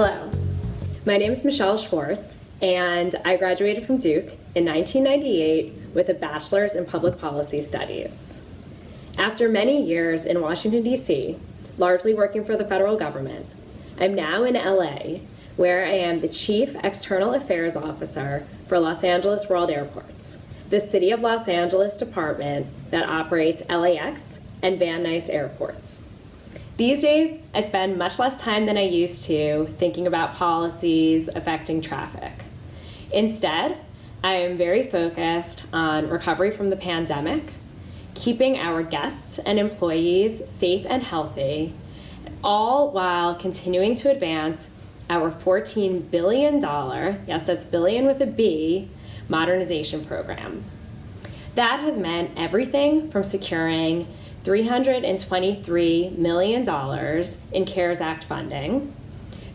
Hello, my name is Michelle Schwartz, and I graduated from Duke in 1998 with a bachelor's in public policy studies. After many years in Washington, D.C., largely working for the federal government, I'm now in LA, where I am the Chief External Affairs Officer for Los Angeles World Airports, the City of Los Angeles department that operates LAX and Van Nuys airports. These days, I spend much less time than I used to thinking about policies affecting traffic. Instead, I am very focused on recovery from the pandemic, keeping our guests and employees safe and healthy, all while continuing to advance our $14 billion, yes, that's billion with a B, modernization program. That has meant everything from securing $323 million in CARES Act funding,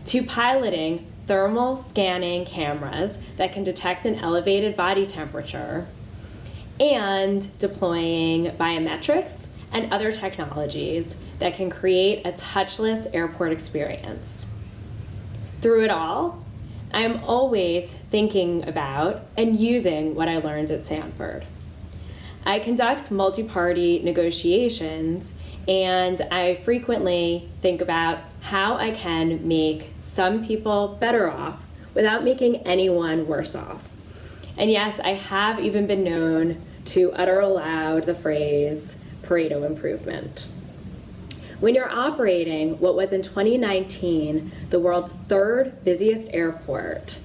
to piloting thermal scanning cameras that can detect an elevated body temperature, and deploying biometrics and other technologies that can create a touchless airport experience. Through it all, I am always thinking about and using what I learned at Sanford. I conduct multi-party negotiations, and I frequently think about how I can make some people better off without making anyone worse off. And yes, I have even been known to utter aloud the phrase Pareto improvement. When you're operating what was in 2019 the world's third busiest airport,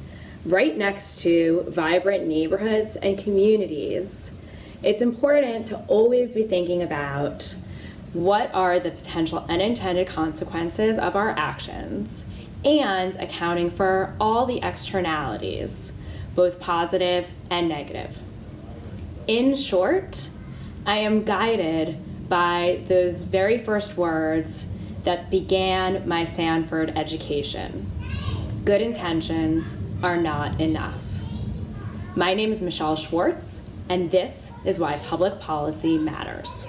right next to vibrant neighborhoods and communities, it's important to always be thinking about what are the potential unintended consequences of our actions and accounting for all the externalities, both positive and negative. In short, I am guided by those very first words that began my Sanford education. Good intentions are not enough. My name is Michelle Schwartz, and this is why public policy matters.